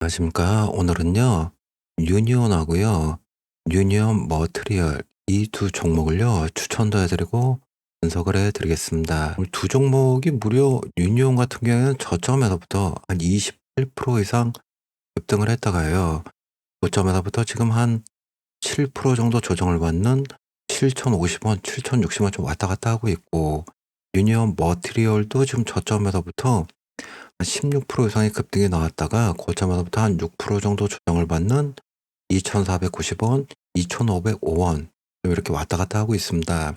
안녕하십니까. 오늘은요, 유니온하고요, 유니온 머트리얼 이 두 종목을요, 추천도 해드리고 분석을 해드리겠습니다. 두 종목이 무려 유니온 같은 경우에는 저점에서부터 한 28% 이상 급등을 했다가요, 고점에서부터 지금 한 7% 정도 조정을 받는 7,050원, 7,060원 좀 왔다 갔다 하고 있고, 유니온 머트리얼도 지금 저점에서부터 한 16% 이상의 급등이 나왔다가 고점에서부터 한 6% 정도 조정을 받는 2,490원, 2,505원 이렇게 왔다 갔다 하고 있습니다.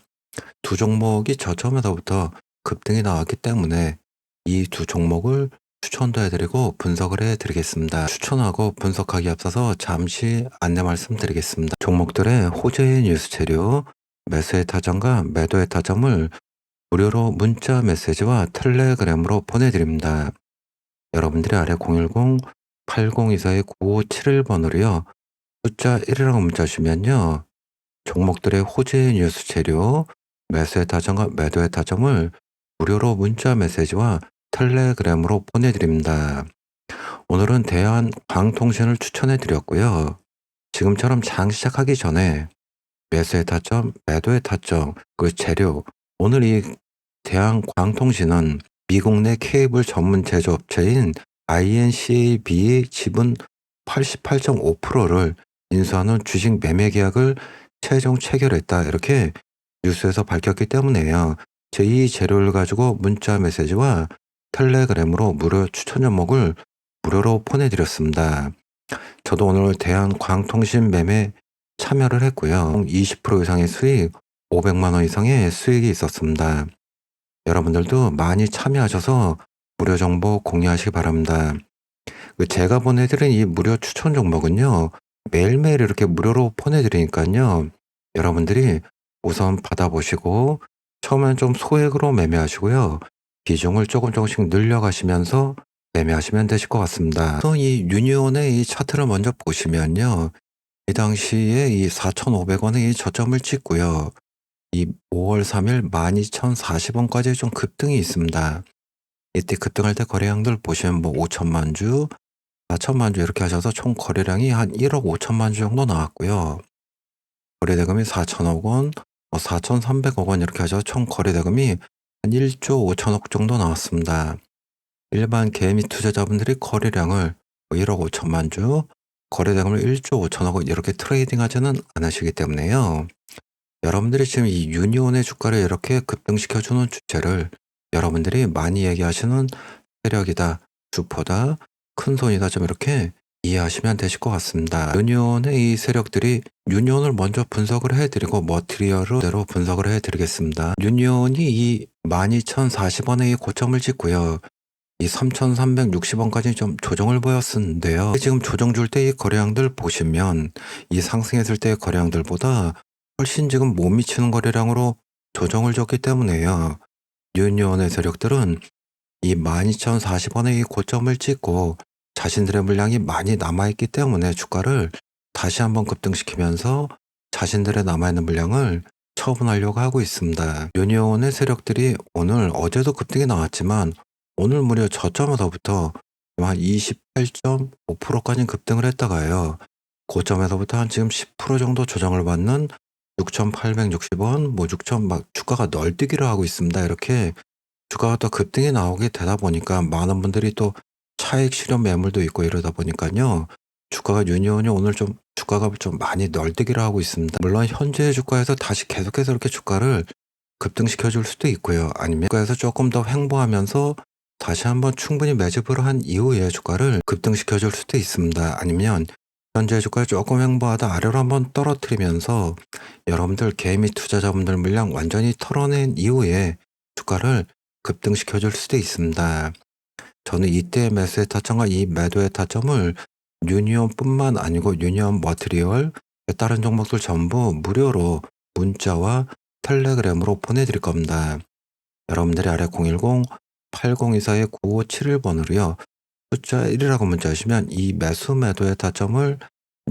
두 종목이 저점에서부터 급등이 나왔기 때문에 이 두 종목을 추천도 해드리고 분석을 해드리겠습니다. 추천하고 분석하기 앞서서 잠시 안내 말씀드리겠습니다. 종목들의 호재의 뉴스 재료, 매수의 타점과 매도의 타점을 무료로 문자 메시지와 텔레그램으로 보내드립니다. 여러분들이 아래 010-8024-9571번으로요. 숫자 1이라고 문자 주시면요. 종목들의 호재 뉴스 재료, 매수의 타점과 매도의 타점을 무료로 문자 메시지와 텔레그램으로 보내드립니다. 오늘은 대한광통신을 추천해 드렸고요. 지금처럼 장 시작하기 전에 매수의 타점, 매도의 타점, 그 재료, 오늘 이 대한광통신은 미국 내 케이블 전문 제조업체인 INCAB의 지분 88.5%를 인수하는 주식 매매 계약을 최종 체결했다. 이렇게 뉴스에서 밝혔기 때문에요. 제2 재료를 가지고 문자 메시지와 텔레그램으로 무료 추천 종목을 무료로 보내드렸습니다. 저도 오늘 대한광통신 매매 참여를 했고요. 20% 이상의 수익, 500만 원 이상의 수익이 있었습니다. 여러분들도 많이 참여하셔서 무료 정보 공유하시기 바랍니다. 제가 보내드린 이 무료 추천 종목은요, 매일매일 이렇게 무료로 보내드리니까요, 여러분들이 우선 받아보시고, 처음엔 좀 소액으로 매매하시고요, 비중을 조금씩 늘려가시면서 매매하시면 되실 것 같습니다. 또 이 유니온의 이 차트를 먼저 보시면요, 이 당시에 이 4,500원의 이 저점을 찍고요, 이 5월 3일 12,040원까지 좀 급등이 있습니다. 이때 급등할 때 거래량들 보시면 뭐 5천만 주, 4천만 주 이렇게 하셔서 총 거래량이 한 1억 5천만 주 정도 나왔고요. 거래대금이 4천억 원, 4,300억 원 이렇게 하셔서 총 거래대금이 한 1조 5천억 정도 나왔습니다. 일반 개미 투자자분들이 거래량을 1억 5천만 주, 거래대금을 1조 5천억 원 이렇게 트레이딩하지는 않으시기 때문에요. 여러분들이 지금 이 유니온의 주가를 이렇게 급등시켜주는 주체를 여러분들이 많이 얘기하시는 세력이다, 주포다, 큰손이다 좀 이렇게 이해하시면 되실 것 같습니다. 유니온의 이 세력들이 유니온을 먼저 분석을 해드리고 머티리얼로 분석을 해드리겠습니다. 유니온이 이 12,040원의 고점을 찍고요. 이 3,360원까지 좀 조정을 보였었는데요. 지금 조정 줄 때 이 거래량들 보시면 이 상승했을 때의 거래량들보다 훨씬 지금 못 미치는 거래량으로 조정을 줬기 때문에요. 유니온의 세력들은 이 12,040원의 이 고점을 찍고 자신들의 물량이 많이 남아있기 때문에 주가를 다시 한번 급등시키면서 자신들의 남아있는 물량을 처분하려고 하고 있습니다. 유니온의 세력들이 오늘 어제도 급등이 나왔지만 오늘 무려 저점에서부터 한 28.5%까지 급등을 했다가요. 고점에서부터 한 지금 10% 정도 조정을 받는 6,860원, 뭐 6천 막 주가가 널뛰기를 하고 있습니다. 이렇게 주가가 또 급등이 나오게 되다 보니까 많은 분들이 또 차익 실현 매물도 있고 이러다 보니까요. 주가가 유니온이 오늘 좀 주가가 좀 많이 널뛰기를 하고 있습니다. 물론 현재 주가에서 다시 계속해서 이렇게 주가를 급등시켜 줄 수도 있고요. 아니면 주가에서 조금 더 횡보하면서 다시 한번 충분히 매집을 한 이후에 주가를 급등시켜 줄 수도 있습니다. 아니면 현재 주가에 조금 횡보하다 아래로 한번 떨어뜨리면서 여러분들 개미 투자자분들 물량 완전히 털어낸 이후에 주가를 급등시켜 줄 수도 있습니다. 저는 이때 매수의 타점과 이 매도의 타점을 유니온뿐만 아니고 유니온 머티리얼 다른 종목들 전부 무료로 문자와 텔레그램으로 보내드릴 겁니다. 여러분들이 아래 010-8024-9571번으로요. 숫자 1이라고 문자 주시면 이 매수 매도의 타점을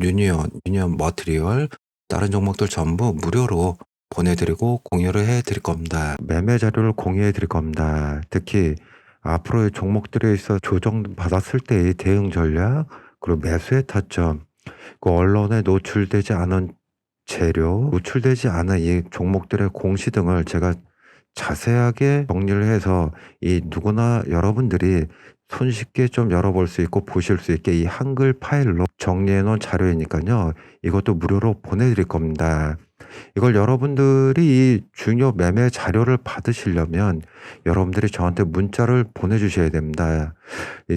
유니온 머티리얼 다른 종목들 전부 무료로 보내드리고 공유를 해드릴 겁니다. 매매 자료를 공유해 드릴 겁니다. 특히 앞으로의 종목들에 있어 조정 받았을 때의 대응 전략, 그리고 매수의 타점, 그 언론에 노출되지 않은 재료, 노출되지 않은 이 종목들의 공시 등을 제가 자세하게 정리를 해서 이 누구나 여러분들이 손쉽게 좀 열어볼 수 있고 보실 수 있게 이 한글 파일로 정리해 놓은 자료이니까요. 이것도 무료로 보내드릴 겁니다. 이걸 여러분들이 이 중요 매매 자료를 받으시려면 여러분들이 저한테 문자를 보내주셔야 됩니다.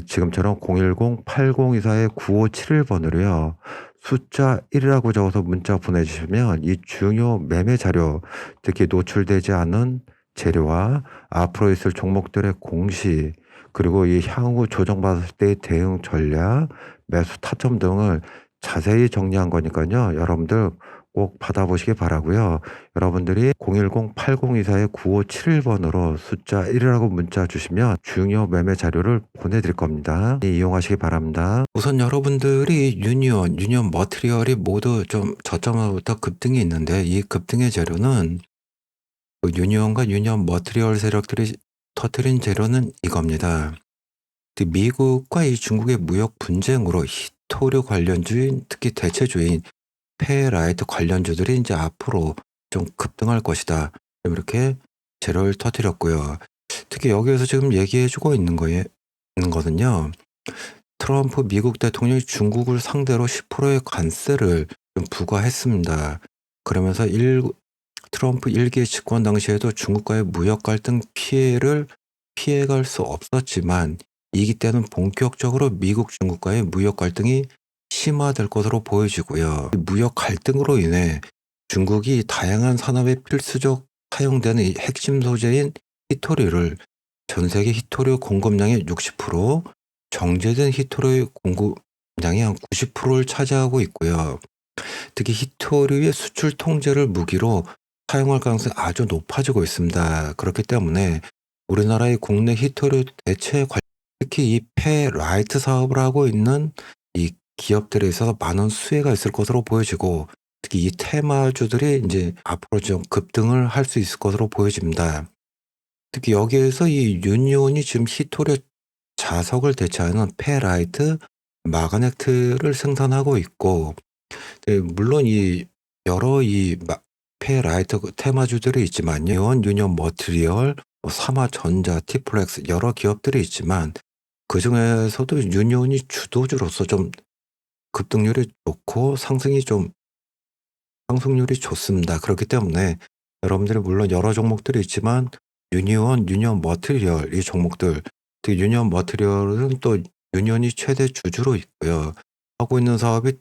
지금처럼 010-8024-9571번으로요. 숫자 1이라고 적어서 문자 보내주시면 이 중요 매매 자료, 특히 노출되지 않은 재료와 앞으로 있을 종목들의 공시, 그리고 이 향후 조정받았을 때의 대응 전략, 매수 타점 등을 자세히 정리한 거니까요. 여러분들 꼭 받아보시기 바라고요. 여러분들이 010-8024-9571번으로 숫자 1이라고 문자 주시면 중요 매매 자료를 보내드릴 겁니다. 이용하시기 바랍니다. 우선 여러분들이 유니온 머티리얼이 모두 좀 저점부터 급등이 있는데 이 급등의 재료는 유니온과 유니온 머티리얼 세력들이 터뜨린 재료는 이겁니다. 미국과 이 중국의 무역 분쟁으로 히토류 관련주인, 특히 대체주인 페라이트 관련주들이 이제 앞으로 좀 급등할 것이다. 이렇게 재료를 터뜨렸고요. 특히 여기에서 지금 얘기해주고 있는 거는요. 트럼프 미국 대통령이 중국을 상대로 10%의 관세를 좀 부과했습니다. 그러면서 트럼프 1기 집권 당시에도 중국과의 무역 갈등 피해갈 수 없었지만 2기 때는 본격적으로 미국 중국과의 무역 갈등이 심화될 것으로 보여지고요. 무역 갈등으로 인해 중국이 다양한 산업에 필수적 사용되는 이 핵심 소재인 히토류를 전 세계 히토류 공급량의 60%, 정제된 히토류 공급량의 한 90%를 차지하고 있고요. 특히 히토류의 수출 통제를 무기로 사용할 가능성이 아주 높아지고 있습니다. 그렇기 때문에 우리나라의 국내 히토류 대체 특히 이 페라이트 사업을 하고 있는 이 기업들에 있어서 많은 수혜가 있을 것으로 보여지고 특히 이 테마주들이 이제 앞으로 좀 급등을 할 수 있을 것으로 보여집니다. 특히 여기에서 이 유니온이 지금 히토류 자석을 대체하는 페라이트, 마그네트를 생산하고 있고 물론 이 여러 이 페라이트 테마주들이 있지만요. 유니온 머티리얼, 삼화전자, 티플렉스 여러 기업들이 있지만 그중에서도 유니온이 주도주로서 좀 급등률이 좋고 상승률이 좋습니다. 그렇기 때문에 여러분들이 물론 여러 종목들이 있지만 유니온 머티리얼 이 종목들, 특히 유니온 머티리얼은 또 유니온이 최대 주주로 있고요. 하고 있는 사업이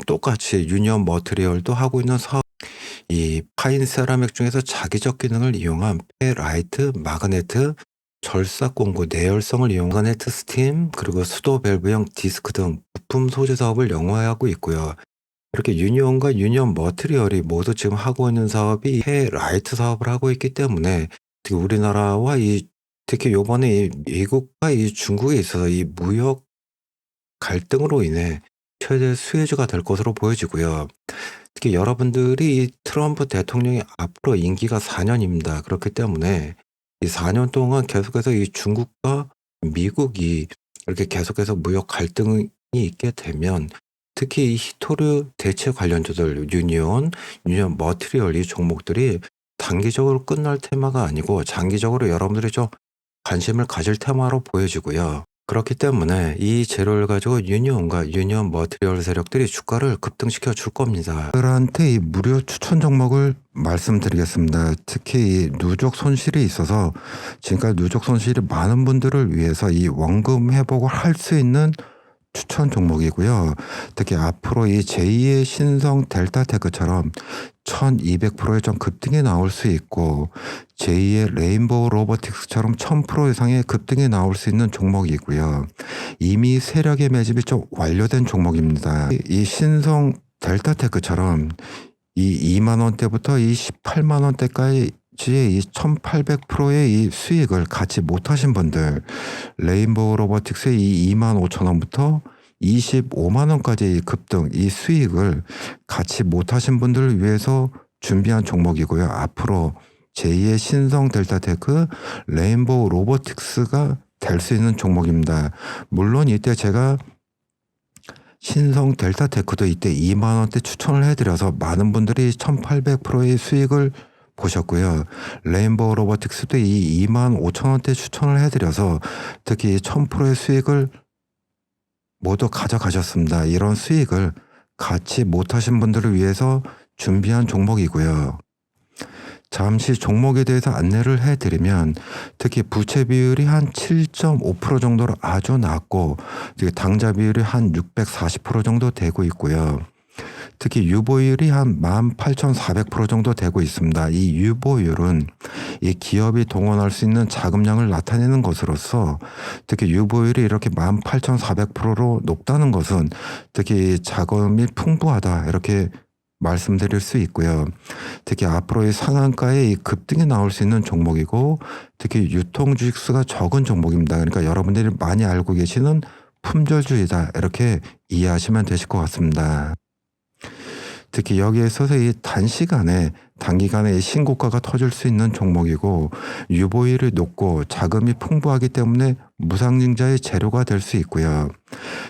똑같이 유니온 머티리얼도 하고 있는 사업, 이 파인 세라믹 중에서 자기적 기능을 이용한 페라이트, 마그네트, 절삭 공구, 내열성을 이용한 마그네트 스팀, 그리고 수도 밸브형 디스크 등 부품 소재 사업을 영위하고 있고요. 이렇게 유니온과 유니온 머티리얼이 모두 지금 하고 있는 사업이 페라이트 사업을 하고 있기 때문에 특히 우리나라와 특히 요번에 이 미국과 이 중국에 있어서 이 무역 갈등으로 인해 최대 수혜주가 될 것으로 보여지고요. 특히 여러분들이 이 트럼프 대통령이 앞으로 임기가 4년입니다. 그렇기 때문에 이 4년 동안 계속해서 이 중국과 미국이 이렇게 계속해서 무역 갈등이 있게 되면 특히 이 히토류 대체 관련주들 유니온 머티리얼 이 종목들이 단기적으로 끝날 테마가 아니고 장기적으로 여러분들이 좀 관심을 가질 테마로 보여지고요. 그렇기 때문에 이 재료를 가지고 유니온과 유니온 머티리얼 세력들이 주가를 급등시켜 줄 겁니다. 그들한테 이 무료 추천 종목을 말씀드리겠습니다. 특히 이 누적 손실이 있어서 지금까지 누적 손실이 많은 분들을 위해서 이 원금 회복을 할 수 있는 추천 종목이고요. 특히 앞으로 이 제2의 신성 델타테크처럼 1200%의 좀 급등이 나올 수 있고 제2의 레인보우 로보틱스처럼 1000% 이상의 급등이 나올 수 있는 종목이고요. 이미 세력의 매집이 좀 완료된 종목입니다. 이 신성 델타테크처럼 이 2만 원대부터 이 18만 원대까지 이 1800%의 이 수익을 갖지 못하신 분들, 레인보우 로보틱스의 이 2만 5천 원부터 25만 원까지 급등, 이 수익을 갖지 못하신 분들을 위해서 준비한 종목이고요. 앞으로 제2의 신성 델타테크, 레인보우 로보틱스가 될 수 있는 종목입니다. 물론 이때 제가 신성 델타테크도 이때 2만 원대 추천을 해드려서 많은 분들이 1800%의 수익을 보셨고요. 레인보우 로보틱스도 이 2만 5천 원대 추천을 해드려서 특히 1000%의 수익을 모두 가져가셨습니다. 이런 수익을 같이 못하신 분들을 위해서 준비한 종목이고요. 잠시 종목에 대해서 안내를 해드리면 특히 부채 비율이 한 7.5% 정도로 아주 낮고 당좌 비율이 한 640% 정도 되고 있고요. 특히 유보율이 한 18,400% 정도 되고 있습니다. 이 유보율은 이 기업이 동원할 수 있는 자금량을 나타내는 것으로서 특히 유보율이 이렇게 18,400%로 높다는 것은 특히 자금이 풍부하다 이렇게 말씀드릴 수 있고요. 특히 앞으로의 상한가에 이 급등이 나올 수 있는 종목이고 특히 유통 주식수가 적은 종목입니다. 그러니까 여러분들이 많이 알고 계시는 품절주의다 이렇게 이해하시면 되실 것 같습니다. 특히 여기에 있어서 이 단기간에 이 신고가가 터질 수 있는 종목이고 유보율이 높고 자금이 풍부하기 때문에 무상증자의 재료가 될 수 있고요.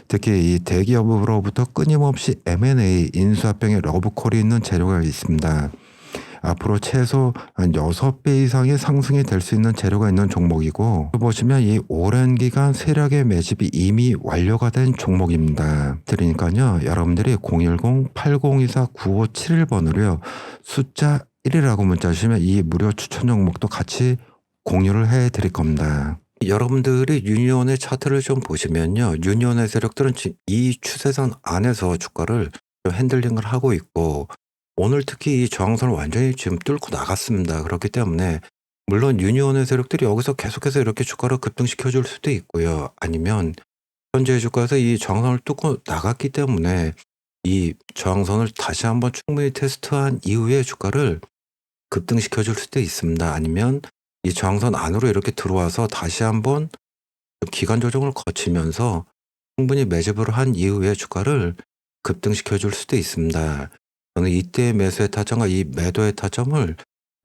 특히 이 대기업으로부터 끊임없이 M&A 인수합병의 러브콜이 있는 재료가 있습니다. 앞으로 최소 한 6배 이상의 상승이 될 수 있는 재료가 있는 종목이고 보시면 이 오랜 기간 세력의 매집이 이미 완료가 된 종목입니다. 그러니까요 여러분들이 010-8024-9571번으로요 숫자 1이라고 문자 주시면 이 무료 추천 종목도 같이 공유를 해 드릴 겁니다. 여러분들이 유니온의 차트를 좀 보시면요. 유니온의 세력들은 이 추세선 안에서 주가를 핸들링을 하고 있고 오늘 특히 이 저항선을 완전히 지금 뚫고 나갔습니다. 그렇기 때문에 물론 유니온의 세력들이 여기서 계속해서 이렇게 주가를 급등시켜 줄 수도 있고요. 아니면 현재 주가에서 이 저항선을 뚫고 나갔기 때문에 이 저항선을 다시 한번 충분히 테스트한 이후에 주가를 급등시켜 줄 수도 있습니다. 아니면 이 저항선 안으로 이렇게 들어와서 다시 한번 기간 조정을 거치면서 충분히 매집을 한 이후에 주가를 급등시켜 줄 수도 있습니다. 저는 이때의 매수의 타점과 이 매도의 타점을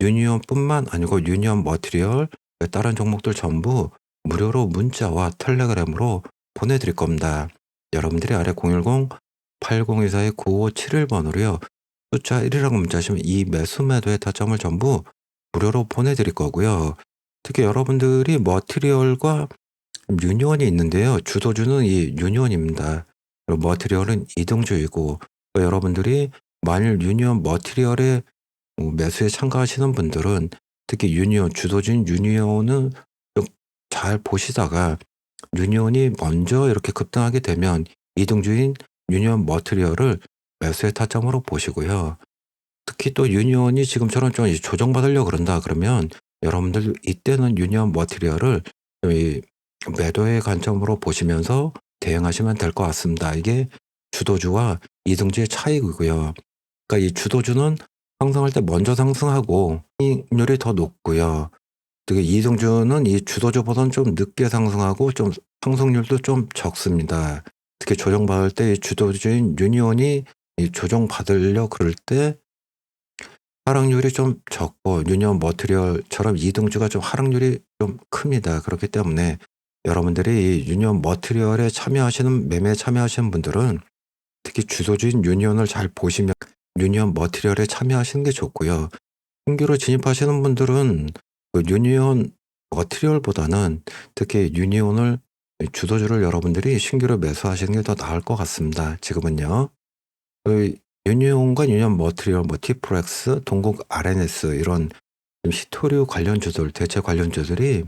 유니온뿐만 아니고 유니온 머티리얼 다른 종목들 전부 무료로 문자와 텔레그램으로 보내드릴 겁니다. 여러분들이 아래 010-8024-9571번으로요. 숫자 1이라고 문자하시면 이 매수 매도의 타점을 전부 무료로 보내드릴 거고요. 특히 여러분들이 머티리얼과 유니온이 있는데요. 주도주는 이 유니온입니다. 그리고 머티리얼은 이등주이고 여러분들이 만일 유니온 머티리얼에 매수에 참가하시는 분들은 특히 유니온 주도주인 유니온은 좀 잘 보시다가 유니온이 먼저 이렇게 급등하게 되면 이등주인 유니온 머티리얼을 매수의 타점으로 보시고요. 특히 또 유니온이 지금처럼 좀 조정받으려고 그런다 그러면 여러분들 이때는 유니온 머티리얼을 이 매도의 관점으로 보시면서 대응하시면 될 것 같습니다. 이게 주도주와 이등주의 차이고요. 그러니까 이 주도주는 상승할 때 먼저 상승하고 수익률이 더 높고요. 특히 이등주는 이 주도주보다는 좀 늦게 상승하고 좀 상승률도 좀 적습니다. 특히 조정받을 때 이 주도주인 유니온이 이 조정받으려 그럴 때 하락률이 좀 적고 유니온 머티리얼처럼 이등주가 좀 하락률이 좀 큽니다. 그렇기 때문에 여러분들이 이 유니온 머티리얼에 매매에 참여하시는 분들은 특히 주도주인 유니온을 잘 보시면 유니온 머티리얼에 참여하시는 게 좋고요. 신규로 진입하시는 분들은 그 유니온 머티리얼보다는 특히 유니온을 주도주를 여러분들이 신규로 매수하시는 게 더 나을 것 같습니다. 지금은요. 그 유니온과 유니온 머티리얼, 티프렉스, 동국 RNS 이런 히토류 관련주들, 대체 관련주들이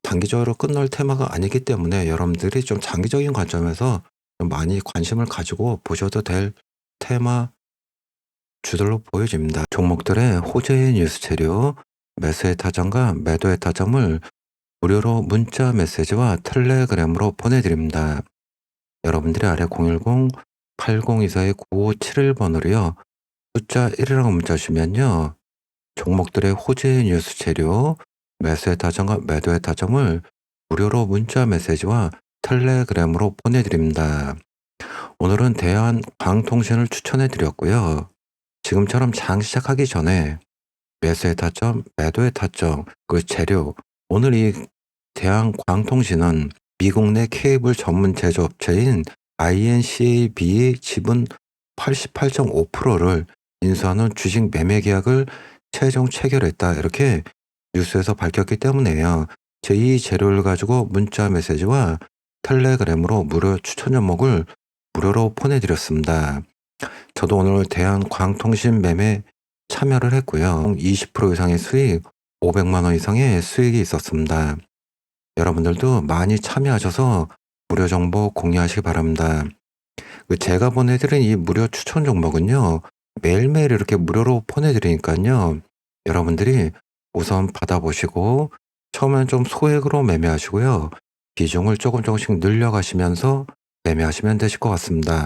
단기적으로 끝날 테마가 아니기 때문에 여러분들이 좀 장기적인 관점에서 좀 많이 관심을 가지고 보셔도 될 테마 주들로 보여집니다. 종목들의 호재의 뉴스 재료, 매수의 타점과 매도의 타점을 무료로 문자 메시지와 텔레그램으로 보내드립니다. 여러분들이 아래 010-8024-9571번으로요. 숫자 1이라고 문자 주시면요. 종목들의 호재의 뉴스 재료, 매수의 타점과 매도의 타점을 무료로 문자 메시지와 텔레그램으로 보내드립니다. 오늘은 대한광통신을 추천해 드렸고요. 지금처럼 장 시작하기 전에 매수의 타점, 매도의 타점, 그 재료. 오늘 이 대한광통신은 미국 내 케이블 전문 제조업체인 INCAB의 지분 88.5%를 인수하는 주식 매매 계약을 최종 체결했다. 이렇게 뉴스에서 밝혔기 때문에요. 제2 재료를 가지고 문자 메시지와 텔레그램으로 무료 추천 종목을 무료로 보내드렸습니다. 저도 오늘 대한광통신 매매 참여를 했고요. 20% 이상의 수익, 500만 원 이상의 수익이 있었습니다. 여러분들도 많이 참여하셔서 무료 정보 공유하시기 바랍니다. 제가 보내드린 이 무료 추천 종목은요, 매일매일 이렇게 무료로 보내드리니까요, 여러분들이 우선 받아보시고, 처음엔 좀 소액으로 매매하시고요, 비중을 조금씩 늘려가시면서 매매하시면 되실 것 같습니다.